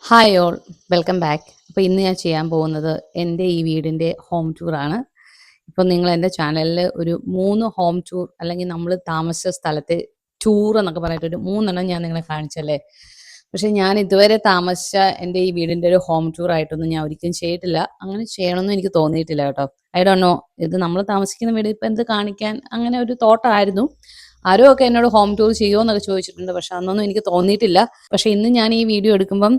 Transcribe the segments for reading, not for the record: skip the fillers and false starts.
Hi all, welcome back. അപ്പോൾ ഇന്ന് ഞാൻ ചെയ്യാൻ പോകുന്നത് എൻ്റെ ഈ വീടിൻ്റെ ഹോം ടൂറാണ്. ഇപ്പം നിങ്ങൾ എൻ്റെ ചാനലിൽ ഒരു 3 ഹോം ടൂർ അല്ലെങ്കിൽ നമ്മൾ താമസിച്ച സ്ഥലത്തെ ടൂർ എന്നൊക്കെ പറഞ്ഞിട്ട് ഒരു 3 ഞാൻ നിങ്ങളെ കാണിച്ചല്ലേ. പക്ഷേ ഞാൻ ഇതുവരെ താമസിച്ച എൻ്റെ ഈ വീടിൻ്റെ ഒരു ഹോം ടൂർ ആയിട്ടൊന്നും ഞാൻ ഒരിക്കലും ചെയ്തിട്ടില്ല. അങ്ങനെ ചെയ്യണമെന്നും എനിക്ക് തോന്നിയിട്ടില്ല കേട്ടോ. ഐ ഡോണ്ട് നോ, ഇത് നമ്മൾ താമസിക്കുന്ന വീട് ഇപ്പം എന്ത് കാണിക്കാൻ, അങ്ങനെ ഒരു തോട്ടായിരുന്നു. ആരോ ഒക്കെ എന്നോട് ഹോം ടൂർ ചെയ്യുമോ എന്നൊക്കെ ചോദിച്ചിട്ടുണ്ട്, പക്ഷെ അന്നൊന്നും എനിക്ക് തോന്നിയിട്ടില്ല. പക്ഷെ ഇന്ന് ഞാൻ ഈ വീഡിയോ എടുക്കുമ്പം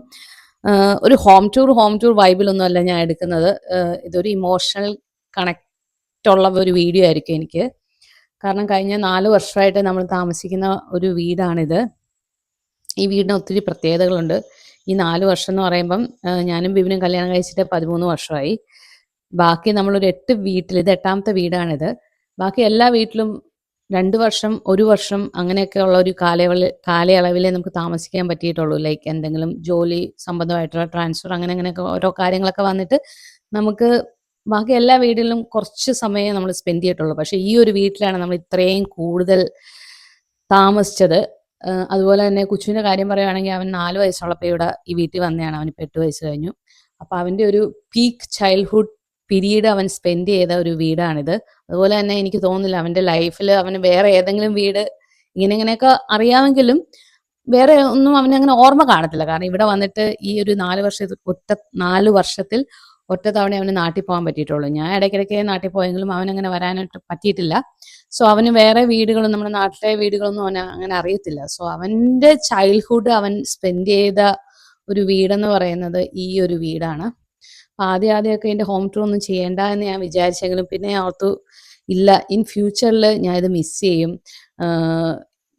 ഒരു ഹോം ടൂർ വൈബിലൊന്നും അല്ല ഞാൻ എടുക്കുന്നത്. ഇതൊരു ഇമോഷണൽ കണക്റ്റ് ഉള്ള ഒരു വീഡിയോ ആയിരിക്കും എനിക്ക്. കാരണം കഴിഞ്ഞ 4 വർഷമായിട്ട് നമ്മൾ താമസിക്കുന്ന ഒരു വീടാണിത്. ഈ വീടിന് ഒത്തിരി പ്രത്യേകതകളുണ്ട്. ഈ 4 വർഷം എന്ന് പറയുമ്പം ഞാനും ബിബിനും കല്യാണം കഴിച്ചിട്ട് 13 വർഷമായി. ബാക്കി നമ്മളൊരു 8 വീട്ടിൽ, ഇത് 8ാമത്തെ വീടാണിത്. ബാക്കി എല്ലാ വീട്ടിലും 2 വർഷം, 1 വർഷം അങ്ങനെയൊക്കെ ഉള്ള ഒരു കാലയളവിലേ നമുക്ക് താമസിക്കാൻ പറ്റിയിട്ടുള്ളൂ. ലൈക്ക് എന്തെങ്കിലും ജോലി സംബന്ധമായിട്ടുള്ള ട്രാൻസ്ഫർ അങ്ങനെയൊക്കെ ഓരോ കാര്യങ്ങളൊക്കെ വന്നിട്ട് നമുക്ക് ബാക്കി എല്ലാ വീട്ടിലും കുറച്ച് സമയമേ നമ്മൾ സ്പെൻഡ് ചെയ്തിട്ടുള്ളൂ. പക്ഷേ ഈ ഒരു വീട്ടിലാണ് നമ്മൾ ഇത്രയും കൂടുതൽ താമസിച്ചത്. അതുപോലെ തന്നെ കൊച്ചുവിൻ്റെ കാര്യം പറയുകയാണെങ്കിൽ അവൻ 4 വയസ്സുള്ളപ്പോൾ ഇവിടെ ഈ വീട്ടിൽ വന്നതാണ്. അവനിപ്പോൾ 8 വയസ്സ് കഴിഞ്ഞു. അപ്പോൾ അവൻ്റെ ഒരു പീക്ക് ചൈൽഡ്ഹുഡ് പീരീഡ് അവൻ സ്പെൻഡ് ചെയ്ത ഒരു വീടാണിത്. അതുപോലെ തന്നെ എനിക്ക് തോന്നുന്നില്ല അവൻ്റെ ലൈഫിൽ അവന് വേറെ ഏതെങ്കിലും വീട് ഇങ്ങനെയൊക്കെ അറിയാമെങ്കിലും വേറെ ഒന്നും അവനങ്ങനെ ഓർമ്മ കാണത്തില്ല. കാരണം ഇവിടെ വന്നിട്ട് ഈ ഒരു 4 വർഷത്തിൽ ഒറ്റ തവണ അവന് നാട്ടിൽ പോകാൻ പറ്റിയിട്ടുള്ളൂ. ഞാൻ ഇടയ്ക്കിടയ്ക്ക് നാട്ടിൽ പോയെങ്കിലും അവനങ്ങനെ വരാനായിട്ട് പറ്റിയിട്ടില്ല. സോ അവന് വേറെ വീടുകളും നമ്മുടെ നാട്ടിലെ വീടുകളൊന്നും അവന് അങ്ങനെ അറിയത്തില്ല. സോ അവൻ്റെ ചൈൽഡ്ഹുഡ് അവൻ സ്പെൻഡ് ചെയ്ത ഒരു വീടെന്ന് പറയുന്നത് ഈ ഒരു വീടാണ്. ആദ്യമൊക്കെ എൻ്റെ ഹോം ടൂർ ഒന്നും ചെയ്യേണ്ട എന്ന് ഞാൻ വിചാരിച്ചെങ്കിലും പിന്നെ ഞാൻ ഓർത്തു ഇല്ല, ഇൻ ഫ്യൂച്ചറിൽ ഞാൻ ഇത് മിസ് ചെയ്യും.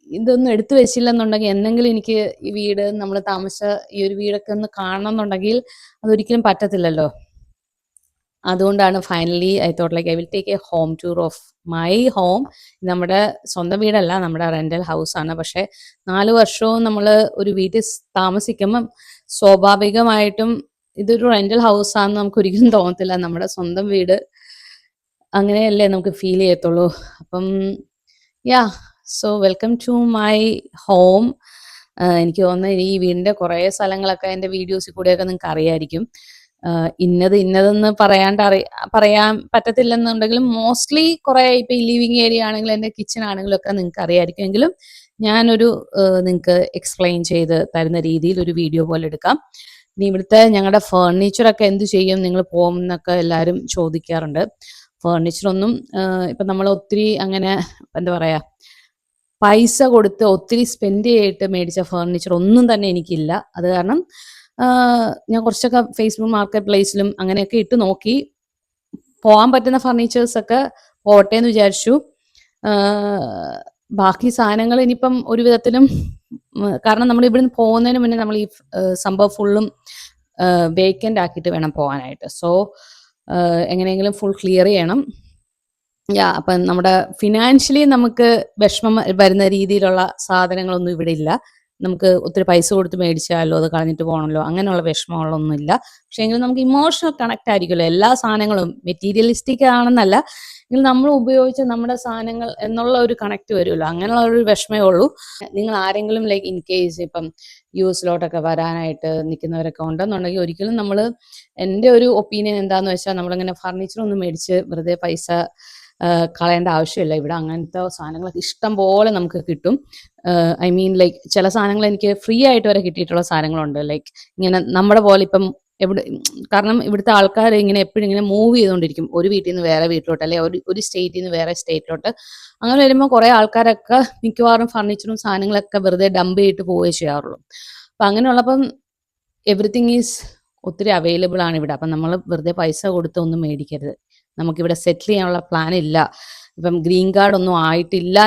ഇതൊന്നും എടുത്തു വെച്ചില്ലെന്നുണ്ടെങ്കിൽ എന്തെങ്കിലും എനിക്ക് ഈ വീട് നമ്മൾ താമസിച്ച ഈ ഒരു വീടൊക്കെ ഒന്ന് കാണണം എന്നുണ്ടെങ്കിൽ അതൊരിക്കലും പറ്റത്തില്ലല്ലോ. അതുകൊണ്ടാണ് finally I thought like I will take A home tour of my home. നമ്മുടെ സ്വന്തം വീടല്ല, നമ്മുടെ റെൻ്റൽ ഹൗസാണ്. പക്ഷേ 4 വർഷവും നമ്മൾ ഒരു വീട്ടിൽ താമസിക്കുമ്പം സ്വാഭാവികമായിട്ടും ഇതൊരു റെൻ്റൽ ഹൗസാണെന്ന് നമുക്ക് ഒരിക്കലും തോന്നത്തില്ല. നമ്മുടെ സ്വന്തം വീട് അങ്ങനെയല്ലേ നമുക്ക് ഫീൽ ചെയ്യത്തുള്ളൂ. അപ്പം yeah, so welcome to my home. എനിക്ക് തോന്നുന്നത് ഈ വീടിൻ്റെ കുറേ സ്ഥലങ്ങളൊക്കെ എൻ്റെ വീഡിയോസിൽ കൂടെയൊക്കെ നിങ്ങൾക്ക് അറിയായിരിക്കും. ഇന്നതെന്ന് പറയാൻ പറ്റത്തില്ലെന്നുണ്ടെങ്കിലും മോസ്റ്റ്ലി കുറേ ഇപ്പോൾ ഈ ലിവിങ് ഏരിയ ആണെങ്കിലും എൻ്റെ കിച്ചൺ ആണെങ്കിലും ഒക്കെ നിങ്ങൾക്ക് അറിയായിരിക്കും. എങ്കിലും ഞാനൊരു നിങ്ങൾക്ക് എക്സ്പ്ലെയിൻ ചെയ്ത് തരുന്ന രീതിയിൽ ഒരു വീഡിയോ പോലെ എടുക്കാം. ഇനി ഇവിടുത്തെ ഞങ്ങളുടെ ഫേർണിച്ചറൊക്കെ എന്ത് ചെയ്യും നിങ്ങൾ പോകും എന്നൊക്കെ എല്ലാവരും ചോദിക്കാറുണ്ട്. ഫേർണിച്ചറൊന്നും ഇപ്പം നമ്മൾ ഒത്തിരി അങ്ങനെ എന്താ പറയുക, പൈസ കൊടുത്ത് ഒത്തിരി സ്പെൻഡ് ചെയ്തിട്ട് മേടിച്ച ഫേർണിച്ചർ ഒന്നും തന്നെ എനിക്കില്ല. അത് കാരണം ഞാൻ കുറച്ചൊക്കെ ഫേസ്ബുക്ക് മാർക്കറ്റ് പ്ലേസിലും അങ്ങനെയൊക്കെ ഇട്ട് നോക്കി. പോകാൻ പറ്റുന്ന ഫർണിച്ചേഴ്സൊക്കെ പോട്ടെ എന്ന് വിചാരിച്ചു. ബാക്കി സാധനങ്ങൾ ഇനിയിപ്പം ഒരു വിധത്തിലും കാരണം നമ്മൾ ഇവിടുന്ന് പോകുന്നതിന് മുന്നേ നമ്മൾ ഈ സംഭവം ഫുള്ളും വേക്കൻ്റ് ആക്കിയിട്ട് വേണം പോകാനായിട്ട്. സോ എങ്ങനെയെങ്കിലും ഫുൾ ക്ലിയർ ചെയ്യണം. അപ്പം നമ്മുടെ ഫിനാൻഷ്യലി നമുക്ക് വിഷമം വരുന്ന രീതിയിലുള്ള സാധനങ്ങളൊന്നും ഇവിടെ ഇല്ല. നമുക്ക് ഒത്തിരി പൈസ കൊടുത്ത് മേടിച്ചാലോ അത് കളഞ്ഞിട്ട് പോകണമല്ലോ അങ്ങനെയുള്ള വിഷമങ്ങളൊന്നുമില്ല. പക്ഷേ എങ്കിലും നമുക്ക് ഇമോഷണൽ കണക്റ്റ് ആയിരിക്കുമല്ലോ എല്ലാ സാധനങ്ങളും. മെറ്റീരിയലിസ്റ്റിക് ആണെന്നല്ല, എങ്കിലും നമ്മൾ ഉപയോഗിച്ച നമ്മുടെ സാധനങ്ങൾ എന്നുള്ള ഒരു കണക്റ്റ് വരുമല്ലോ, അങ്ങനെയുള്ള ഒരു വിഷമേ ഉള്ളൂ. നിങ്ങൾ ആരെങ്കിലും ലൈക്ക് ഇൻ കേസ് ഇപ്പം യുഎസിലോട്ടൊക്കെ വരാനായിട്ട് നിൽക്കുന്നവരൊക്കെ ഉണ്ടെന്നുണ്ടെങ്കിൽ ഒരിക്കലും നമ്മൾ, എൻ്റെ ഒരു ഒപ്പീനിയൻ എന്താണെന്ന് വെച്ചാൽ, നമ്മളിങ്ങനെ ഫർണിച്ചറൊന്നും മേടിച്ച് വെറുതെ പൈസ കളയേണ്ട ആവശ്യമില്ല. ഇവിടെ അങ്ങനത്തെ സാധനങ്ങളൊക്കെ ഇഷ്ടം പോലെ നമുക്ക് കിട്ടും. ഐ മീൻ ലൈക്ക് ചില സാധനങ്ങൾ എനിക്ക് ഫ്രീ ആയിട്ട് വരെ കിട്ടിയിട്ടുള്ള സാധനങ്ങളുണ്ട്. ലൈക്ക് ഇങ്ങനെ നമ്മുടെ പോലെ ഇപ്പം കാരണം ഇവിടുത്തെ ആൾക്കാർ ഇങ്ങനെ എപ്പോഴും ഇങ്ങനെ മൂവ് ചെയ്തുകൊണ്ടിരിക്കും, ഒരു വീട്ടിൽ നിന്ന് വേറെ വീട്ടിലോട്ട്, അല്ലെങ്കിൽ ഒരു സ്റ്റേറ്റിൽ നിന്ന് വേറെ സ്റ്റേറ്റിലോട്ട്. അങ്ങനെ വരുമ്പോൾ കുറേ ആൾക്കാരൊക്കെ മിക്കവാറും ഫർണിച്ചറും സാധനങ്ങളൊക്കെ വെറുതെ ഡംപ് ചെയ്തിട്ട് പോവുകയേ ചെയ്യാറുള്ളൂ. അപ്പം അങ്ങനെയുള്ളപ്പം എവറിത്തിങ് ഈസ് ഒത്തിരി അവൈലബിൾ ആണ് ഇവിടെ. അപ്പം നമ്മൾ വെറുതെ പൈസ കൊടുത്ത് ഒന്നും മേടിക്കരുത്. നമുക്കിവിടെ സെറ്റിൽ ചെയ്യാനുള്ള പ്ലാൻ ഇല്ല, ഇപ്പം ഗ്രീൻ കാർഡ് ഒന്നും ആയിട്ടില്ല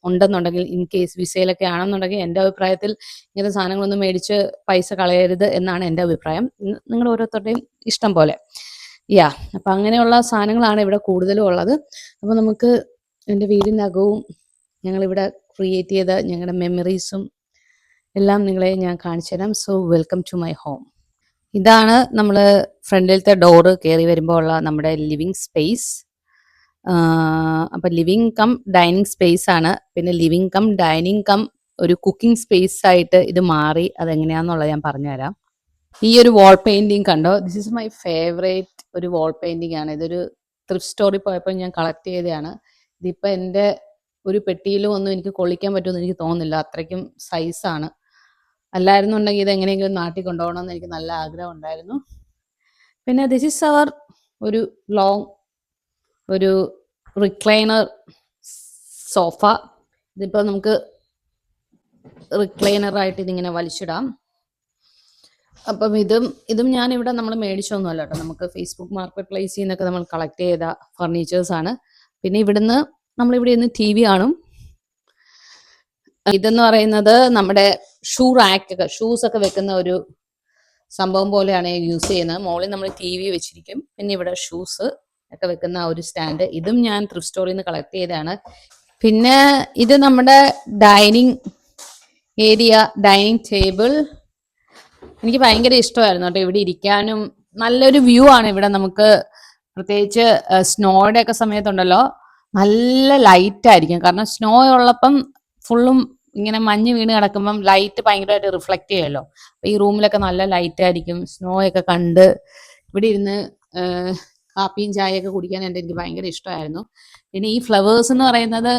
ഉണ്ടെന്നുണ്ടെങ്കിൽ, ഇൻ കേസ് വിസയിലൊക്കെ ആണെന്നുണ്ടെങ്കിൽ എൻ്റെ അഭിപ്രായത്തിൽ ഇങ്ങനത്തെ സാധനങ്ങളൊന്നും മേടിച്ച് പൈസ കളയരുത് എന്നാണ് എൻ്റെ അഭിപ്രായം. നിങ്ങളുടെ ഓരോരുത്തരുടെയും ഇഷ്ടം പോലെ. അപ്പം അങ്ങനെയുള്ള സാധനങ്ങളാണ് ഇവിടെ കൂടുതലും ഉള്ളത്. അപ്പോൾ നമുക്ക് എൻ്റെ വീടിൻ്റെ അകവും ഞങ്ങളിവിടെ ക്രിയേറ്റ് ചെയ്ത ഞങ്ങളുടെ മെമ്മറീസും എല്ലാം നിങ്ങളെ ഞാൻ കാണിച്ചു തരാം. So welcome to my home. ഇതാണ് നമ്മൾ ഫ്രണ്ടിലത്തെ ഡോറ് കയറി വരുമ്പോൾ ഉള്ള നമ്മുടെ ലിവിങ് സ്പേസ്. അപ്പം ലിവിങ് കം ഡൈനിങ് സ്പേസ് ആണ്. പിന്നെ ലിവിങ് കം ഡൈനിങ് കം ഒരു കുക്കിംഗ് സ്പേസ് ആയിട്ട് ഇത് മാറി. അതെങ്ങനെയാണെന്നുള്ളത് ഞാൻ പറഞ്ഞുതരാം. ഈ ഒരു വാൾ പെയിന്റിങ് കണ്ടോ? ദിസ് ഇസ് മൈ ഫേവറേറ്റ് ഒരു വാൾ പെയിന്റിംഗ് ആണ്. ഇതൊരു ത്രിഫ്റ്റ് സ്റ്റോറിൽ പോയപ്പോൾ ഞാൻ കളക്ട് ചെയ്തതാണ്. ഇതിപ്പോൾ എൻ്റെ ഒരു പെട്ടിയിലും ഒന്നും എനിക്ക് കൊള്ളിക്കാൻ പറ്റുമെന്ന് എനിക്ക് തോന്നുന്നില്ല, അത്രയ്ക്കും സൈസാണ്. അല്ലായിരുന്നുണ്ടെങ്കിൽ ഇത് എങ്ങനെയെങ്കിലും നാട്ടിൽ കൊണ്ടുപോകണമെന്ന് എനിക്ക് നല്ല ആഗ്രഹം ഉണ്ടായിരുന്നു. പിന്നെ ദിസ് ഇസ് അവർ ഒരു ലോങ് ഒരു റിക്ലൈനർ സോഫ. ഇതിപ്പോൾ നമുക്ക് റിക്ലൈനറായിട്ട് ഇതിങ്ങനെ വലിച്ചിടാം. അപ്പം ഇതും ഞാനിവിടെ നമ്മൾ മേടിച്ചൊന്നുമല്ല കേട്ടോ, നമുക്ക് ഫേസ്ബുക്ക് മാർക്കറ്റ് പ്ലേസിൽ നിന്നൊക്കെ നമ്മൾ കളക്ട് ചെയ്ത ഫർണിച്ചേഴ്സാണ്. പിന്നെ ഇവിടുന്ന് നമ്മളിവിടെ നിന്ന് ടി വി കാണും. ഇതെന്ന് പറയുന്നത് നമ്മുടെ ഷൂസ് ഒക്കെ വെക്കുന്ന ഒരു സംഭവം പോലെയാണ് യൂസ് ചെയ്യുന്നത്. മുകളിൽ നമ്മൾ ടി വി വെച്ചിരിക്കും, പിന്നെ ഇവിടെ ഷൂസ് ഒക്കെ വെക്കുന്ന ഒരു സ്റ്റാൻഡ്. ഇതും ഞാൻ ത്രിഫ്റ്റ് സ്റ്റോറിൽ നിന്ന് കളക്ട് ചെയ്തതാണ്. പിന്നെ ഇത് നമ്മുടെ ഡൈനിങ് ഏരിയ, ഡൈനിങ് ടേബിൾ. എനിക്ക് ഭയങ്കര ഇഷ്ടമായിരുന്നു കേട്ടോ ഇവിടെ ഇരിക്കാനും. നല്ലൊരു വ്യൂ ആണ് ഇവിടെ നമുക്ക്. പ്രത്യേകിച്ച് സ്നോയുടെ ഒക്കെ സമയത്തുണ്ടല്ലോ, നല്ല ലൈറ്റ് ആയിരിക്കും. കാരണം സ്നോ ഉള്ളപ്പം ഫുള്ളും ഇങ്ങനെ മഞ്ഞ് വീണ് കിടക്കുമ്പം ലൈറ്റ് ഭയങ്കരമായിട്ട് റിഫ്ലക്ട് ചെയ്യുമല്ലോ. ഈ റൂമിലൊക്കെ നല്ല ലൈറ്റ് ആയിരിക്കും. സ്നോ ഒക്കെ കണ്ട് ഇവിടെ ഇരുന്ന് കാപ്പിയും ചായയൊക്കെ കുടിക്കാൻ എനിക്ക് ഭയങ്കര ഇഷ്ടമായിരുന്നു. പിന്നെ ഈ ഫ്ലവേഴ്സ് എന്ന് പറയുന്നത്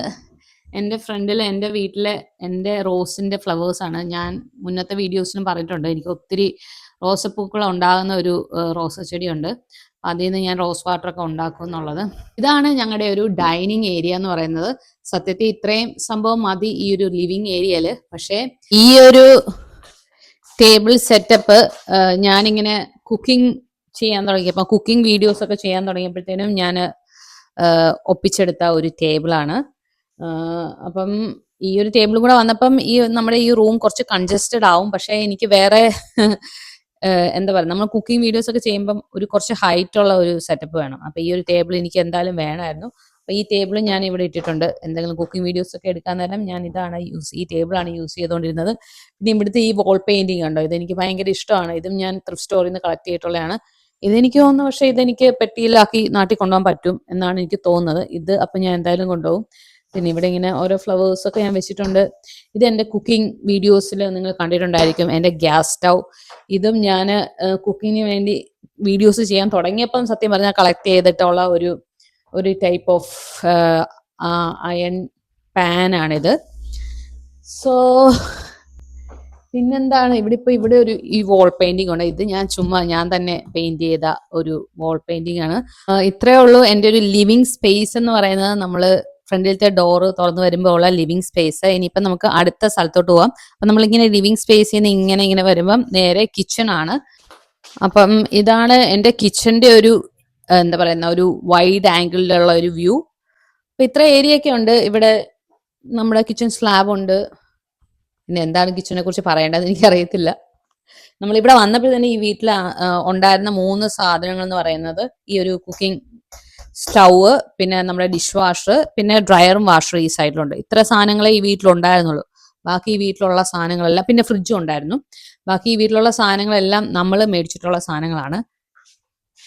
എൻ്റെ ഫ്രണ്ടിലെ എൻ്റെ വീട്ടിലെ എൻ്റെ റോസിൻ്റെ ഫ്ലവേഴ്സാണ്. ഞാൻ മുന്നത്തെ വീഡിയോസിലും പറഞ്ഞിട്ടുണ്ട്, എനിക്ക് ഒത്തിരി റോസപ്പൂക്കൾ ഉണ്ടാകുന്ന ഒരു റോസ ചെടിയുണ്ട്. അതിൽ നിന്ന് ഞാൻ റോസ് വാട്ടറൊക്കെ ഉണ്ടാക്കും എന്നുള്ളത്. ഇതാണ് ഞങ്ങളുടെ ഒരു ഡൈനിങ് ഏരിയ എന്ന് പറയുന്നത്. സത്യത്തിൽ ഇത്രയും സംഭവം മതി ഈ ഒരു ലിവിങ് ഏരിയയിൽ. പക്ഷേ ഈ ഒരു ടേബിൾ സെറ്റപ്പ് ഞാനിങ്ങനെ കുക്കിംഗ് ചെയ്യാൻ തുടങ്ങിയപ്പോൾ, കുക്കിംഗ് വീഡിയോസ് ഒക്കെ ചെയ്യാൻ തുടങ്ങിയപ്പോഴത്തേനും ഞാൻ ഒപ്പിച്ചെടുത്ത ഒരു ടേബിളാണ്. അപ്പം ഈ ഒരു ടേബിൾ കൂടെ വന്നപ്പം നമ്മുടെ ഈ റൂം കുറച്ച് കൺജസ്റ്റഡ് ആവും. പക്ഷേ എനിക്ക് വേറെ എന്താ പറയുക, നമ്മൾ കുക്കിംഗ് വീഡിയോസ് ഒക്കെ ചെയ്യുമ്പം ഒരു കുറച്ച് ഹൈറ്റ് ഉള്ള ഒരു സെറ്റപ്പ് വേണം. അപ്പോൾ ഈ ഒരു ടേബിൾ എനിക്ക് എന്തായാലും വേണമായിരുന്നു. അപ്പോൾ ഈ ടേബിൾ ഞാൻ ഇവിടെ ഇട്ടിട്ടുണ്ട്. എന്തെങ്കിലും കുക്കിംഗ് വീഡിയോസ് ഒക്കെ എടുക്കാൻ നേരം ഞാൻ ഈ ടേബിളാണ് യൂസ് ചെയ്തുകൊണ്ടിരുന്നത്. പിന്നെ ഇവിടുത്തെ ഈ വോൾ പെയിന്റിങ് ഉണ്ടോ, ഇതെനിക്ക് ഭയങ്കര ഇഷ്ടമാണ്. ഇതും ഞാൻ ത്രിഫ്റ്റ് സ്റ്റോറിൽ നിന്ന് കളക്ട് ചെയ്തിട്ടുള്ളതാണ്. ഇതെനിക്ക് തോന്നുന്നു, പക്ഷേ ഇതെനിക്ക് പെട്ടിയിലാക്കി നാട്ടിൽ കൊണ്ടുപോകാൻ പറ്റും എന്നാണ് എനിക്ക് തോന്നുന്നത്. അപ്പം ഞാൻ എന്തായാലും കൊണ്ടുപോകും. പിന്നെ ഇവിടെ ഇങ്ങനെ ഓരോ ഫ്ലവേഴ്സൊക്കെ ഞാൻ വെച്ചിട്ടുണ്ട്. ഇത് എൻ്റെ കുക്കിംഗ് വീഡിയോസിൽ നിങ്ങൾ കണ്ടിട്ടുണ്ടായിരിക്കും, എൻ്റെ ഗ്യാസ് സ്റ്റൗ. ഇതും ഞാൻ കുക്കിങ്ങിന് വേണ്ടി വീഡിയോസ് ചെയ്യാൻ തുടങ്ങിയപ്പം സത്യം പറഞ്ഞാൽ കളക്ട് ചെയ്തിട്ടുള്ള ഒരു ടൈപ്പ് ഓഫ് അയൺ പാനാണിത്. സോ പിന്നെന്താണ്, ഇവിടെ ഈ വാൾ പെയിന്റിംഗ് ഉണ്ട്. ഇത് ഞാൻ തന്നെ പെയിന്റ് ചെയ്ത ഒരു വാൾ പെയിന്റിംഗ് ആണ്. ഇത്രയേ ഉള്ളൂ എൻ്റെ ഒരു ലിവിങ് സ്പേസ് എന്ന് പറയുന്നത്. നമ്മൾ ഫ്രണ്ടിലത്തെ ഡോറ് തുറന്നു വരുമ്പോൾ ഉള്ള ലിവിങ് സ്പേസ്. ഇനിയിപ്പം നമുക്ക് അടുത്ത സ്ഥലത്തോട്ട് പോവാം. അപ്പം നമ്മളിങ്ങനെ ലിവിങ് സ്പേസിൽ നിന്ന് ഇങ്ങനെ വരുമ്പം നേരെ കിച്ചൺ ആണ്. അപ്പം ഇതാണ് എൻ്റെ കിച്ചന്റെ ഒരു എന്താ പറയുന്ന ഒരു വൈഡ് ആംഗിളിലുള്ള ഒരു വ്യൂ. അപ്പൊ ഇത്ര ഏരിയ ഒക്കെ ഉണ്ട് ഇവിടെ. നമ്മുടെ കിച്ചൺ സ്ലാബ് ഉണ്ട്. പിന്നെ എന്താണ് കിച്ചനെ കുറിച്ച് പറയേണ്ടതെന്ന് എനിക്കറിയത്തില്ല. നമ്മളിവിടെ വന്നപ്പോൾ തന്നെ ഈ വീട്ടിൽ ഉണ്ടായിരുന്ന 3 സാധനങ്ങൾ എന്ന് പറയുന്നത് ഈ ഒരു കുക്കിംഗ് സ്റ്റൗവ്, പിന്നെ നമ്മുടെ ഡിഷ് വാഷർ, പിന്നെ ഡ്രയറും വാഷറും ഈ സൈഡിലുണ്ട്. ഇത്ര സാധനങ്ങളെ ഈ വീട്ടിലുണ്ടായിരുന്നുള്ളൂ. ബാക്കി ഈ വീട്ടിലുള്ള സാധനങ്ങളെല്ലാം, പിന്നെ ഫ്രിഡ്ജും ഉണ്ടായിരുന്നു. ബാക്കി ഈ വീട്ടിലുള്ള സാധനങ്ങളെല്ലാം നമ്മൾ മേടിച്ചിട്ടുള്ള സാധനങ്ങളാണ്.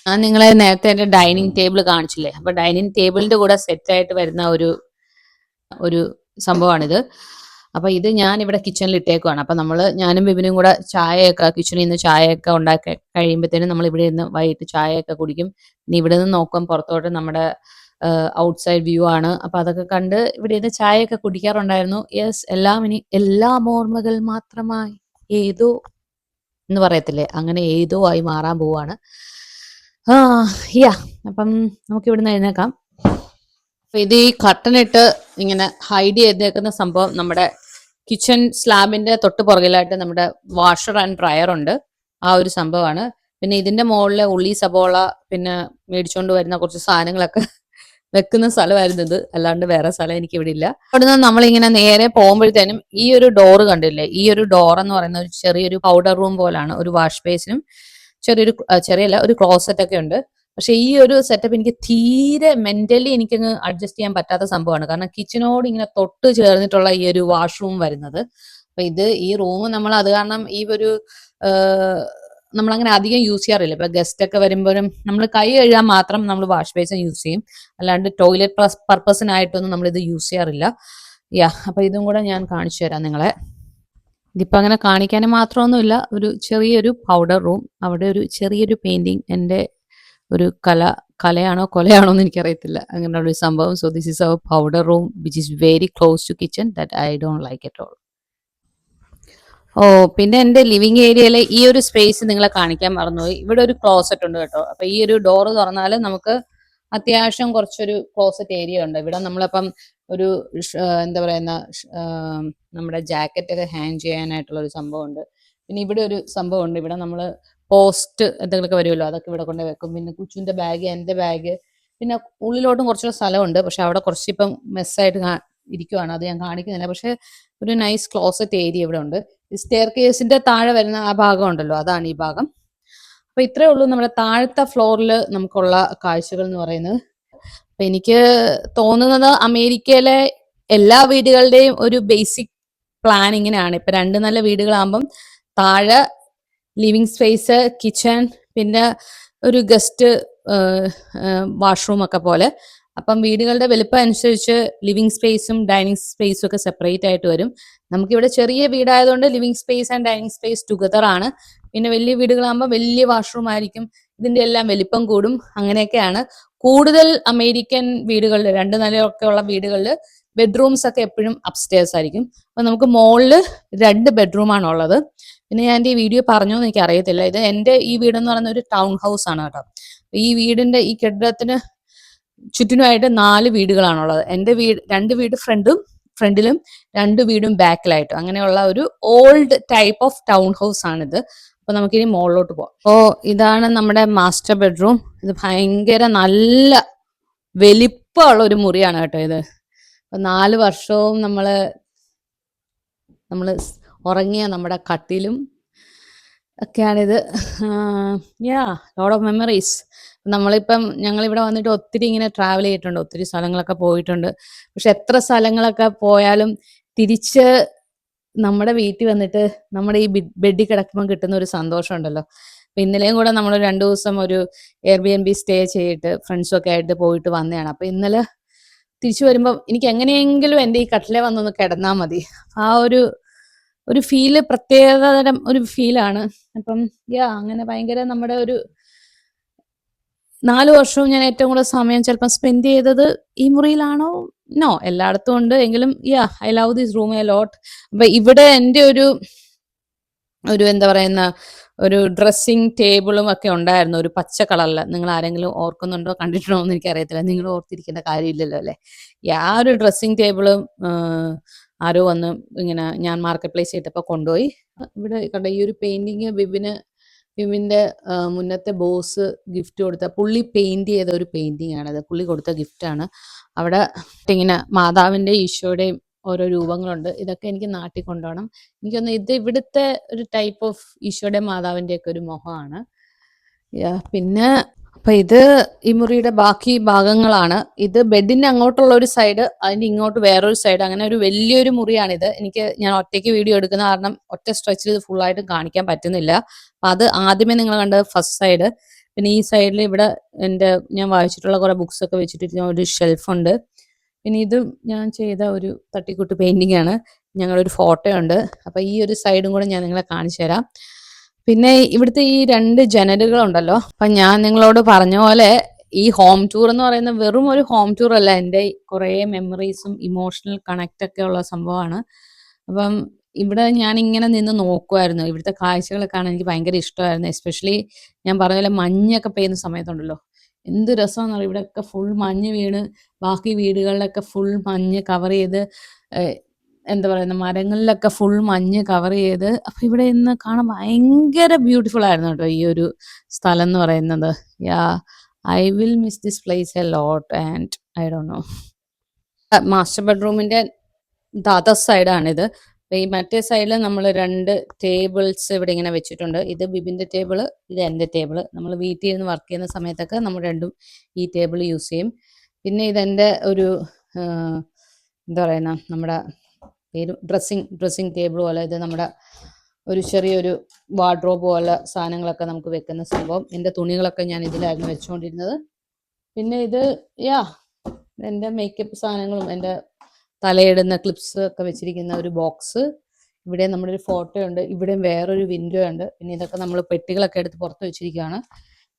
ഞാൻ നിങ്ങളെ നേരത്തെ എൻ്റെ ഡൈനിങ് ടേബിൾ കാണിച്ചില്ലേ, അപ്പൊ ഡൈനിങ് ടേബിളിന്റെ കൂടെ സെറ്റായിട്ട് വരുന്ന ഒരു സംഭവമാണിത്. അപ്പൊ ഇത് ഞാൻ ഇവിടെ കിച്ചണിൽ ഇട്ടേക്കുവാണ്. അപ്പൊ ഞാനും ബിബിനും കൂടെ കിച്ചണിൽ നിന്ന് ചായയൊക്കെ ഉണ്ടാക്കി കഴിയുമ്പോഴത്തേനും നമ്മൾ ഇവിടെ നിന്ന് വൈകിട്ട് ചായയൊക്കെ കുടിക്കും. ഇനി ഇവിടെ നിന്ന് നോക്കുമ്പോൾ പുറത്തോട്ട് നമ്മുടെ ഔട്ട്സൈഡ് വ്യൂ ആണ്. അപ്പൊ അതൊക്കെ കണ്ട് ഇവിടെ നിന്ന് ചായയൊക്കെ കുടിക്കാറുണ്ടായിരുന്നു. യെസ്, എല്ലാം ഓർമ്മകൾ മാത്രമായി ഏതോ എന്ന് പറയത്തില്ലേ, അങ്ങനെ ഏതോ ആയി മാറാൻ പോവാണ്. അപ്പം നമുക്ക് ഇവിടുന്ന് എഴുന്നേക്കാം. അപ്പൊ ഇത് ഈ കർട്ടനിട്ട് ഇങ്ങനെ ഹൈഡ് ചെയ്തേക്കുന്ന സംഭവം നമ്മുടെ കിച്ചൺ സ്ലാബിന്റെ തൊട്ട് പുറകിലായിട്ട് നമ്മുടെ വാഷർ ആൻഡ് ഡ്രയർ ഉണ്ട്. ആ ഒരു സംഭവമാണ്. പിന്നെ ഇതിന്റെ മുകളിലെ ഉള്ളി, സബോള, പിന്നെ മേടിച്ചോണ്ട് വരുന്ന കുറച്ച് സാധനങ്ങളൊക്കെ വെക്കുന്ന സ്ഥലമായിരുന്നു ഇത്. അല്ലാണ്ട് വേറെ സ്ഥലം എനിക്ക് ഇവിടെ ഇല്ല. അവിടുന്ന് നമ്മളിങ്ങനെ നേരെ പോകുമ്പോഴത്തേനും ഈ ഒരു ഡോറ് കണ്ടില്ലേ, ഈ ഒരു ഡോർ എന്ന് പറയുന്ന ഒരു ചെറിയൊരു പൗഡർ റൂം പോലാണ്. ഒരു വാഷ് ബേസിനും ചെറിയല്ല ഒരു ക്ലോസറ്റ് ഒക്കെ ഉണ്ട്. പക്ഷെ ഈ ഒരു സെറ്റപ്പ് എനിക്ക് തീരെ മെന്റലി എനിക്കങ്ങ് അഡ്ജസ്റ്റ് ചെയ്യാൻ പറ്റാത്ത സംഭവമാണ്. കാരണം കിച്ചനോട് ഇങ്ങനെ തൊട്ട് ചേർന്നിട്ടുള്ള ഈ ഒരു വാഷ്റൂം വരുന്നത്. അപ്പൊ ഈ റൂം നമ്മൾ അത് കാരണം നമ്മളങ്ങനെ അധികം യൂസ് ചെയ്യാറില്ല. ഇപ്പൊ ഗസ്റ്റ് ഒക്കെ വരുമ്പോഴും നമ്മൾ കൈ കഴുകാൻ മാത്രം നമ്മൾ വാഷ് ബേസിൻ യൂസ് ചെയ്യും. അല്ലാണ്ട് ടോയ്ലറ്റ് പർപ്പസിനായിട്ടൊന്നും നമ്മൾ ഇത് യൂസ് ചെയ്യാറില്ല. അപ്പൊ ഇതും കൂടെ ഞാൻ കാണിച്ചു തരാം നിങ്ങളെ. ഇതിപ്പോൾ അങ്ങനെ കാണിക്കാൻ മാത്രമൊന്നുമില്ല, ഒരു ചെറിയൊരു പൗഡർ റൂം, അവിടെ ഒരു ചെറിയൊരു പെയിൻറ്റിങ്, എൻ്റെ ഒരു കലയാണോ കൊലയാണോ എന്ന് എനിക്കറിയത്തില്ല, അങ്ങനെയുള്ള ഒരു സംഭവം. So this is our powder room which is very close to kitchen, that I don't like at all. Oh, പിന്നെ എൻ്റെ ലിവിങ് ഏരിയയിലെ ഈ ഒരു സ്പേസ് നിങ്ങളെ കാണിക്കാൻ മറന്നുപോയി. ഇവിടെ ഒരു ക്ലോസറ്റ് ഉണ്ട് കേട്ടോ. അപ്പൊ ഈ ഒരു ഡോറ് തുറന്നാൽ നമുക്ക് അത്യാവശ്യം കുറച്ചൊരു ക്ലോസറ്റ് ഏരിയ ഉണ്ട്. ഇവിടെ നമ്മളപ്പം ഒരു എന്താ പറയുന്ന നമ്മുടെ ജാക്കറ്റ് ഒക്കെ ഹാങ് ചെയ്യാനായിട്ടുള്ള ഒരു സംഭവമുണ്ട്. പിന്നെ ഇവിടെ ഒരു സംഭവമുണ്ട്. ഇവിടെ നമ്മൾ പോസ്റ്റ് എന്തെങ്കിലുമൊക്കെ വരുമല്ലോ, അതൊക്കെ ഇവിടെ കൊണ്ട് വെക്കും. പിന്നെ കുച്ചുവിന്റെ ബാഗ്, എൻ്റെ ബാഗ്, പിന്നെ ഉള്ളിലോട്ടും കുറച്ചുകൂടെ സ്ഥലമുണ്ട്. പക്ഷെ അവിടെ കുറച്ച് ഇപ്പം മെസ്സായിട്ട് ഇരിക്കുവാണ്, അത് ഞാൻ കാണിക്കുന്നില്ല. പക്ഷെ ഒരു നൈസ് ക്ലോസറ്റ് ഏരിയ ഇവിടെ ഉണ്ട്. സ്റ്റെയർ കേസിന്റെ താഴെ വരുന്ന ആ ഭാഗം ഉണ്ടല്ലോ, അതാണ് ഈ ഭാഗം. അപ്പൊ ഇത്രേ ഉള്ളൂ നമ്മുടെ താഴത്തെ ഫ്ലോറിൽ നമുക്കുള്ള കാഴ്ചകൾ എന്ന് പറയുന്നത്. അപ്പൊ എനിക്ക് തോന്നുന്നത് അമേരിക്കയിലെ എല്ലാ വീടുകളുടെയും ഒരു ബേസിക് പ്ലാൻ ഇങ്ങനെയാണ്. ഇപ്പൊ രണ്ട് നല്ല വീടുകളാകുമ്പം താഴെ ലിവിങ് സ്പേസ്, കിച്ചൺ, പിന്നെ ഒരു ഗസ്റ്റ് വാഷ്റൂം ഒക്കെ പോലെ. അപ്പം വീടുകളുടെ വലുപ്പം അനുസരിച്ച് ലിവിങ് സ്പേസും ഡൈനിങ് സ്പേസും ഒക്കെ സെപ്പറേറ്റ് ആയിട്ട് വരും. നമുക്കിവിടെ ചെറിയ വീടായതുകൊണ്ട് living space and dining space together ആണ്. പിന്നെ വലിയ വീടുകളാകുമ്പോൾ വലിയ വാഷ്റൂം ആയിരിക്കും, ഇതിന്റെ എല്ലാം വലിപ്പം കൂടും. അങ്ങനെയൊക്കെയാണ് കൂടുതൽ അമേരിക്കൻ വീടുകളിൽ, രണ്ട് നിലയൊക്കെ ഉള്ള വീടുകളിൽ ബെഡ്റൂംസ് ഒക്കെ എപ്പോഴും അപ്സ്റ്റേഴ്സ് ആയിരിക്കും. അപ്പൊ നമുക്ക് മുകളിൽ 2 ബെഡ്റൂമാണ് ഉള്ളത്. പിന്നെ ഞാൻ എൻ്റെ ഈ വീഡിയോ പറഞ്ഞോ എന്ന് എനിക്ക് അറിയത്തില്ല. ഇത് എൻ്റെ ഈ വീടെന്ന് പറയുന്ന ഒരു ടൗൺ ഹൗസ് ആണ് കേട്ടോ. ഈ വീടിന്റെ ഈ കെട്ടിടത്തിന് ചുറ്റിനുമായിട്ട് 4 വീടുകളാണുള്ളത്. എൻ്റെ വീട് 2 വീട് ഫ്രണ്ടിലും 2 വീടും ബാക്കിലായിട്ടും, അങ്ങനെയുള്ള ഒരു old type of town house ആണിത്. അപ്പൊ നമുക്കിനി മുകളിലോട്ട് പോവാം. ഓ, ഇതാണ് നമ്മുടെ മാസ്റ്റർ ബെഡ്റൂം. ഇത് ഭയങ്കര നല്ല വലിപ്പമുള്ള ഒരു മുറിയാണ് കേട്ടോ ഇത്. 4 വർഷവും നമ്മള് ഉറങ്ങിയ നമ്മുടെ കട്ടിലും ഒക്കെയാണിത്. യാ, ലോഡ് ഓഫ് മെമ്മറീസ്. ഞങ്ങളിവിടെ വന്നിട്ട് ഒത്തിരി ഇങ്ങനെ ട്രാവൽ ചെയ്തിട്ടുണ്ട്, ഒത്തിരി സ്ഥലങ്ങളൊക്കെ പോയിട്ടുണ്ട്. പക്ഷെ എത്ര സ്ഥലങ്ങളൊക്കെ പോയാലും തിരിച്ച് നമ്മുടെ വീട്ടിൽ വന്നിട്ട് നമ്മുടെ ഈ ബെഡിൽ കിടക്കുമ്പോൾ കിട്ടുന്ന ഒരു സന്തോഷം ഉണ്ടല്ലോ. അപ്പൊ ഇന്നലെയും കൂടെ നമ്മൾ 2 ദിവസം ഒരു എയർബിഎൻബി സ്റ്റേ ചെയ്തിട്ട് ഫ്രണ്ട്സും ഒക്കെ ആയിട്ട് പോയിട്ട് വന്നതാണ്. അപ്പൊ ഇന്നലെ തിരിച്ചു വരുമ്പോൾ എനിക്ക് എങ്ങനെയെങ്കിലും എൻ്റെ ഈ കട്ടിലെ വന്നൊന്ന് കിടന്നാൽ മതി. ആ ഒരു ഫീല്, പ്രത്യേകതരം ഒരു ഫീലാണ്. അപ്പം അങ്ങനെ ഭയങ്കര നമ്മുടെ ഒരു 4 വർഷവും ഞാൻ ഏറ്റവും കൂടുതൽ സമയം ചിലപ്പോൾ സ്പെൻഡ് ചെയ്തത് ഈ മുറിയിലാണോ? നോ, എല്ലായിടത്തും ഉണ്ട്. എങ്കിലും I love this room a lot. അപ്പൊ ഇവിടെ എൻ്റെ ഒരു എന്താ പറയുന്ന ഒരു ഡ്രസ്സിങ് ടേബിളും ഒക്കെ ഉണ്ടായിരുന്നു, ഒരു പച്ച കളറിൽ. നിങ്ങൾ ആരെങ്കിലും ഓർക്കുന്നുണ്ടോ, കണ്ടിട്ടുണ്ടോ എന്ന് എനിക്കറിയത്തില്ല. നിങ്ങൾ ഓർത്തിരിക്കേണ്ട കാര്യമില്ലല്ലോ അല്ലേ. ആ ഒരു ഡ്രസ്സിങ് ടേബിളും ആരോ വന്ന് ഇങ്ങനെ ഞാൻ മാർക്കറ്റ് പ്ലേസ് ചെയ്തപ്പോൾ കൊണ്ടുപോയി. ഇവിടെ കണ്ട ഈ ഒരു പെയിന്റിങ് വിവിന്റെ മുന്നത്തെ ബോസ് ഗിഫ്റ്റ് കൊടുത്ത, പുള്ളി പെയിന്റ് ചെയ്ത ഒരു പെയിന്റിങ് ആണത്. പുള്ളി കൊടുത്ത ഗിഫ്റ്റാണ്. അവിടെ ഇങ്ങനെ മാതാവിന്റെ ഈശോയുടെയും ഓരോ രൂപങ്ങളുണ്ട്. ഇതൊക്കെ എനിക്ക് നാട്ടിൽ കൊണ്ടുപോകണം. എനിക്കൊന്ന് ഇത് ഇവിടുത്തെ ഒരു ടൈപ്പ് ഓഫ് ഈശോയുടെ മാതാവിന്റെ ഒക്കെ ഒരു മുഖമാണ്. പിന്നെ അപ്പൊ ഇത് ഈ മുറിയുടെ ബാക്കി ഭാഗങ്ങളാണ്. ഇത് ബെഡിന്റെ അങ്ങോട്ടുള്ള ഒരു സൈഡ്, അതിന്റെ ഇങ്ങോട്ട് വേറൊരു സൈഡ്, അങ്ങനെ ഒരു വലിയൊരു മുറിയാണിത്. ഞാൻ ഒറ്റയ്ക്ക് വീഡിയോ എടുക്കുന്ന കാരണം ഒറ്റ സ്ട്രെച്ചിൽ ഇത് ഫുള്ളായിട്ട് കാണിക്കാൻ പറ്റുന്നില്ല. അപ്പൊ അത് ആദ്യമേ നിങ്ങൾ കണ്ടത് ഫസ്റ്റ് സൈഡ്. പിന്നെ ഈ സൈഡിൽ ഇവിടെ ഞാൻ വായിച്ചിട്ടുള്ള കുറെ ബുക്സ് ഒക്കെ വെച്ചിട്ട് ഒരു ഷെൽഫുണ്ട്. പിന്നെ ഇത് ഞാൻ ചെയ്ത ഒരു തട്ടിക്കൂട്ട് പെയിന്റിംഗ് ആണ്. ഞങ്ങളൊരു ഫോട്ടോ ഉണ്ട്. അപ്പൊ ഈ ഒരു സൈഡും കൂടെ ഞാൻ നിങ്ങളെ കാണിച്ചു തരാം. പിന്നെ ഇവിടുത്തെ ഈ 2 ജനലുകളുണ്ടല്ലോ. അപ്പൊ ഞാൻ നിങ്ങളോട് പറഞ്ഞ പോലെ ഈ ഹോം ടൂർ എന്ന് പറയുന്നത് വെറും ഒരു ഹോം ടൂർ അല്ല, എൻ്റെ കുറെ മെമ്മറീസും ഇമോഷണൽ കണക്ട് ഒക്കെ ഉള്ള സംഭവമാണ്. അപ്പം ഇവിടെ ഞാൻ ഇങ്ങനെ നിന്ന് നോക്കുമായിരുന്നു. ഇവിടുത്തെ കാഴ്ചകളൊക്കെ കാണാൻ എനിക്ക് ഭയങ്കര ഇഷ്ടമായിരുന്നു. എസ്പെഷ്യലി ഞാൻ പറഞ്ഞ പോലെ മഞ്ഞൊക്കെ പെയ്യുന്ന സമയത്തുണ്ടല്ലോ, എന്ത് രസമാണെന്ന് അറിയാം. ഇവിടെയൊക്കെ ഫുൾ മഞ്ഞ് വീണ്, ബാക്കി വീടുകളിലൊക്കെ ഫുൾ മഞ്ഞ് കവർ ചെയ്ത്, എന്താ പറയുന്ന മരങ്ങളിലൊക്കെ ഫുൾ മഞ്ഞ് കവർ ചെയ്ത്. അപ്പൊ ഇവിടെ ഇന്ന് കാണാൻ ഭയങ്കര ബ്യൂട്ടിഫുൾ ആയിരുന്നു കേട്ടോ ഈ ഒരു സ്ഥലം എന്ന് പറയുന്നത്. I will miss this place a lot and I don't know. Master ബെഡ്റൂമിന്റെ അതർ സൈഡാണിത്. ഈ മറ്റേ സൈഡിൽ നമ്മൾ 2 ടേബിൾസ് ഇവിടെ ഇങ്ങനെ വെച്ചിട്ടുണ്ട്. ഇത് ബിബിന്റെ ടേബിള്, ഇത് എൻ്റെ ടേബിള്. നമ്മൾ വീട്ടിൽ ഇരുന്ന് വർക്ക് ചെയ്യുന്ന സമയത്തൊക്കെ നമ്മൾ രണ്ടും ഈ ടേബിൾ യൂസ് ചെയ്യും. പിന്നെ ഇതെൻ്റെ ഒരു എന്താ പറയുന്ന നമ്മുടെ ഡ്രസ്സിങ് ടേബിൾ പോലെ. ഇത് നമ്മുടെ ഒരു ചെറിയൊരു വാർഡ്രോബ് പോലെ സാധനങ്ങളൊക്കെ നമുക്ക് വെക്കുന്ന സംഭവം. എൻ്റെ തുണികളൊക്കെ ഞാൻ ഇതിലായിരുന്നു വെച്ചുകൊണ്ടിരുന്നത്. പിന്നെ ഇത് എൻ്റെ മേക്കപ്പ് സാധനങ്ങളും എൻ്റെ തലയിടുന്ന ക്ലിപ്സ് ഒക്കെ വെച്ചിരിക്കുന്ന ഒരു ബോക്സ്. ഇവിടെ നമ്മുടെ ഒരു ഫോട്ടോ ഉണ്ട്, ഇവിടെയും വേറൊരു വിൻഡോ ഉണ്ട്. പിന്നെ ഇതൊക്കെ നമ്മൾ പെട്ടികളൊക്കെ എടുത്ത് പുറത്ത് വെച്ചിരിക്കുകയാണ്.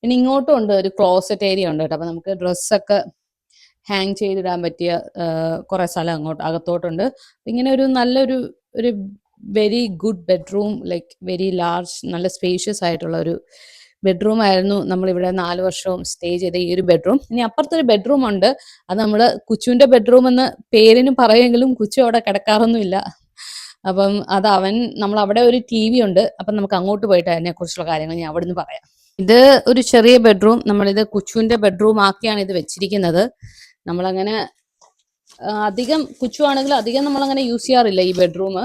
പിന്നെ ഇങ്ങോട്ടും ഉണ്ട് ഒരു ക്ലോസറ്റ് ഏരിയ ഉണ്ട് കേട്ടോ. അപ്പം നമുക്ക് ഡ്രസ്സൊക്കെ ഹാങ് ചെയ്തിടാൻ പറ്റിയ കുറേ സ്ഥലം അങ്ങോട്ട് അകത്തോട്ടുണ്ട്. ഇങ്ങനെ ഒരു നല്ലൊരു ഒരു very good bedroom, like very large, നല്ല സ്പേഷ്യസ് ആയിട്ടുള്ള ഒരു ബെഡ്റൂം ആയിരുന്നു നമ്മളിവിടെ 4 വർഷവും സ്റ്റേ ചെയ്ത ഈ ഒരു ബെഡ്റൂം. ഇനി അപ്പുറത്തൊരു ബെഡ്റൂം ഉണ്ട്. അത് നമ്മൾ കുച്ചുവിൻ്റെ ബെഡ്റൂം എന്ന് പേരിന് പറയുമെങ്കിലും കുച്ചു അവിടെ കിടക്കാറൊന്നുമില്ല. അപ്പം അത് നമ്മൾ അവിടെ ഒരു ടി വി ഉണ്ട്. അപ്പം നമുക്ക് അങ്ങോട്ട് പോയിട്ട് അതിനെക്കുറിച്ചുള്ള കാര്യങ്ങൾ ഞാൻ അവിടെ നിന്ന് പറയാം. ഇത് ഒരു ചെറിയ ബെഡ്റൂം. നമ്മളിത് കുച്ചുവിൻ്റെ ബെഡ്റൂം ആക്കിയാണ് ഇത് വെച്ചിരിക്കുന്നത്. നമ്മളങ്ങനെ അധികം കുച്ചു ആണെങ്കിൽ അധികം നമ്മളങ്ങനെ യൂസ് ചെയ്യാറില്ല ഈ ബെഡ്റൂം.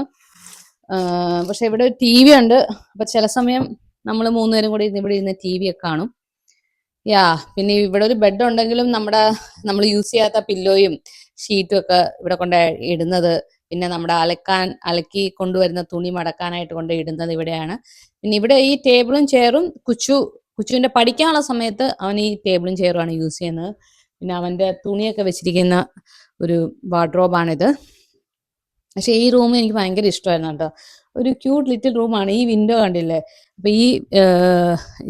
പക്ഷെ ഇവിടെ ഒരു ടി വി ഉണ്ട്. അപ്പം ചില സമയം നമ്മൾ 3 പേരും കൂടി ഇവിടെ ഇരുന്ന് ടി വി ഒക്കെ കാണും. പിന്നെ ഇവിടെ ഒരു ബെഡ് ഉണ്ടെങ്കിലും നമ്മൾ യൂസ് ചെയ്യാത്ത പില്ലോയും ഷീറ്റും ഒക്കെ ഇവിടെ കൊണ്ട് ഇടുന്നത്, പിന്നെ നമ്മുടെ അലക്കി കൊണ്ടുവരുന്ന തുണി മടക്കാനായിട്ട് കൊണ്ട് ഇടുന്നത് ഇവിടെയാണ്. പിന്നെ ഇവിടെ ഈ ടേബിളും ചെയറും കുച്ചുവിന്റെ പഠിക്കാനുള്ള സമയത്ത് അവൻ ഈ ടേബിളും ചെയറുമാണ് യൂസ് ചെയ്യുന്നത്. പിന്നെ അവന്റെ തുണിയൊക്കെ വെച്ചിരിക്കുന്ന ഒരു വാർഡ്രോബാണിത്. പക്ഷെ ഈ റൂം എനിക്ക് ഭയങ്കര ഇഷ്ടമായിരുന്നു കേട്ടോ. ഒരു ക്യൂട്ട് ലിറ്റിൽ റൂമാണ്. ഈ വിൻഡോ കണ്ടില്ലേ? അപ്പൊ ഈ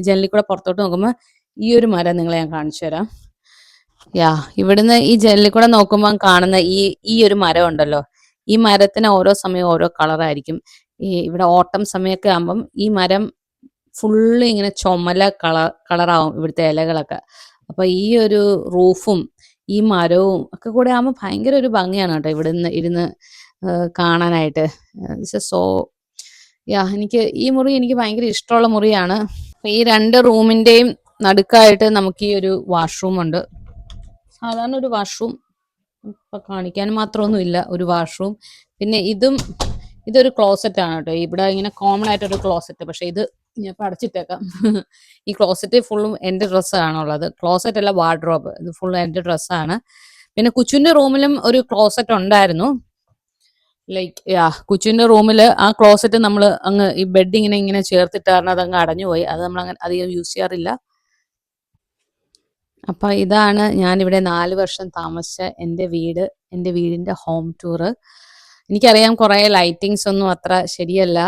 ജനലിൽ കൂടെ പുറത്തോട്ട് നോക്കുമ്പോൾ ഈ ഒരു മരം നിങ്ങളെ ഞാൻ കാണിച്ചു തരാം. ഇവിടുന്ന് ഈ ജനലിൽ കൂടെ നോക്കുമ്പോൾ കാണുന്ന ഈ ഒരു മരം ഉണ്ടല്ലോ, ഈ മരത്തിന് ഓരോ സമയം ഓരോ കളറായിരിക്കും. ഇവിടെ ഓട്ടം സമയമൊക്കെ ആകുമ്പം ഈ മരം ഫുള്ള് ഇങ്ങനെ ചുമല കളറാവും ഇവിടുത്തെ ഇലകളൊക്കെ. അപ്പൊ ഈ ഒരു റൂഫും ഈ മരവും ഒക്കെ കൂടെ ആകുമ്പോൾ ഭയങ്കര ഒരു ഭംഗിയാണ് കേട്ടോ ഇവിടുന്ന് ഇരുന്ന് കാണാനായിട്ട്. സോ എനിക്ക് ഈ മുറി എനിക്ക് ഭയങ്കര ഇഷ്ടമുള്ള മുറിയാണ്. അപ്പൊ ഈ 2 റൂമിന്റെയും നടുക്കായിട്ട് നമുക്ക് ഈ ഒരു വാഷ്റൂം ഉണ്ട്. സാധാരണ ഒരു വാഷ്റൂം, ഇപ്പൊ കാണിക്കാൻ മാത്രമൊന്നും ഇല്ല, ഒരു വാഷ്റൂം. പിന്നെ ഇതൊരു ക്ലോസറ്റ് ആണ് കേട്ടോ. ഇവിടെ ഇങ്ങനെ കോമൺ ആയിട്ടൊരു ക്ലോസറ്റ്, പക്ഷെ ഇത് ഞാൻ ഇപ്പൊ അടച്ചിട്ടേക്കാം. ഈ ക്ലോസറ്റ് ഫുള്ളും എൻ്റെ ഡ്രസ്സാണുള്ളത്. ക്ലോസറ്റ് അല്ല, വാർഡ്രോബ്. ഇത് ഫുൾ എൻ്റെ ഡ്രസ്സാണ്. പിന്നെ കുച്ചുവിന്റെ റൂമിലും ഒരു ക്ലോസറ്റ് ഉണ്ടായിരുന്നു. കുച്ചുവിന്റെ റൂമില് ആ ക്ലോസറ്റ് നമ്മൾ അങ്ങ് ഈ ബെഡ് ഇങ്ങനെ ചേർത്തിട്ട് കാരണം അതങ്ങ് അടഞ്ഞുപോയി. അത് നമ്മൾ അങ്ങനെ അധികം യൂസ് ചെയ്യാറില്ല. അപ്പൊ ഇതാണ് ഞാനിവിടെ 4 വർഷം താമസിച്ച എൻ്റെ വീട്, എൻ്റെ വീടിന്റെ ഹോം ടൂറ്. എനിക്കറിയാം കുറെ ലൈറ്റിങ്സ് ഒന്നും അത്ര ശരിയല്ല.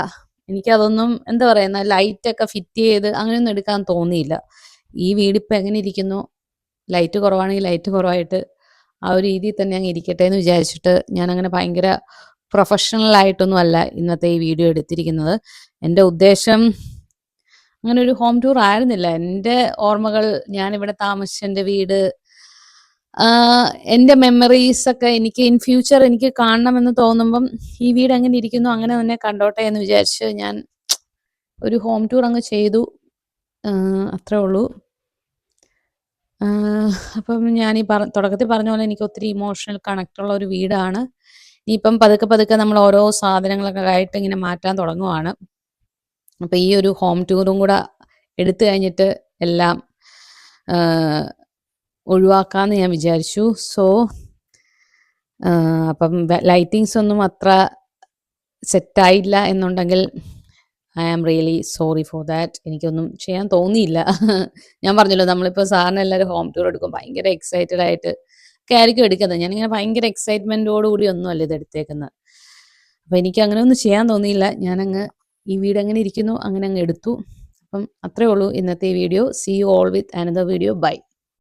എനിക്കതൊന്നും എന്താ പറയുന്ന ലൈറ്റൊക്കെ ഫിറ്റ് ചെയ്ത് അങ്ങനെയൊന്നും എടുക്കാൻ തോന്നിയില്ല. ഈ വീടിപ്പോൾ എങ്ങനെ ഇരിക്കുന്നു, ലൈറ്റ് കുറവാണെങ്കിൽ ലൈറ്റ് കുറവായിട്ട് ആ ഒരു രീതിയിൽ തന്നെ അങ്ങ് ഇരിക്കട്ടെ എന്ന് വിചാരിച്ചിട്ട് ഞാൻ അങ്ങനെ ഭയങ്കര പ്രൊഫഷണൽ ആയിട്ടൊന്നും അല്ല ഇന്നത്തെ ഈ വീഡിയോ എടുത്തിരിക്കുന്നത്. എൻ്റെ ഉദ്ദേശം അങ്ങനെ ഒരു ഹോം ടൂർ ആയിരുന്നില്ല. എൻ്റെ ഓർമ്മകൾ, ഞാനിവിടെ താമസിച്ച എൻ്റെ വീട്, എൻ്റെ മെമ്മറീസ് ഒക്കെ എനിക്ക് ഇൻ ഫ്യൂച്ചർ എനിക്ക് കാണണമെന്ന് തോന്നുമ്പം ഈ വീട് എങ്ങനെ ഇരിക്കുന്നു അങ്ങനെ തന്നെ കണ്ടോട്ടെ എന്ന് വിചാരിച്ച് ഞാൻ ഒരു ഹോം ടൂർ അങ്ങ് ചെയ്തു. അത്രേ ഉള്ളൂ. അപ്പം ഞാൻ ഈ തുടക്കത്തിൽ പറഞ്ഞ പോലെ എനിക്ക് ഒത്തിരി ഇമോഷണൽ കണക്ട് ഉള്ള ഒരു വീടാണ്. ഇനിയിപ്പം പതുക്കെ നമ്മൾ ഓരോ സാധനങ്ങളൊക്കെ ആയിട്ട് ഇങ്ങനെ മാറ്റാൻ തുടങ്ങുവാണ്. അപ്പം ഈ ഒരു ഹോം ടൂറും കൂടെ എടുത്തു കഴിഞ്ഞിട്ട് എല്ലാം ഒഴിവാക്കാമെന്ന് ഞാൻ വിചാരിച്ചു. സോ അപ്പം ലൈറ്റിങ്സ് ഒന്നും അത്ര സെറ്റായില്ല എന്നുണ്ടെങ്കിൽ I am really sorry for that. എനിക്കൊന്നും ചെയ്യാൻ തോന്നിയില്ല. ഞാൻ പറഞ്ഞല്ലോ, നമ്മളിപ്പോൾ സാറിന് എല്ലാവരും ഹോം ടൂർ എടുക്കും ഭയങ്കര എക്സൈറ്റഡ് ആയിട്ട് ഒക്കെ ആയിരിക്കും എടുക്കുന്നത്. ഞാനിങ്ങനെ ഭയങ്കര എക്സൈറ്റ്മെൻറ്റോട് കൂടി ഒന്നുമല്ല ഇത് എടുത്തേക്കുന്നത്. അപ്പം എനിക്ക് അങ്ങനെ ഒന്നും ചെയ്യാൻ തോന്നിയില്ല. ഞാനങ്ങ് ഈ വീട് എങ്ങനെ ഇരിക്കുന്നു അങ്ങനെ അങ്ങ് എടുത്തു. അപ്പം അത്രേ ഉള്ളൂ ഇന്നത്തെ ഈ video. See you all with another video. By.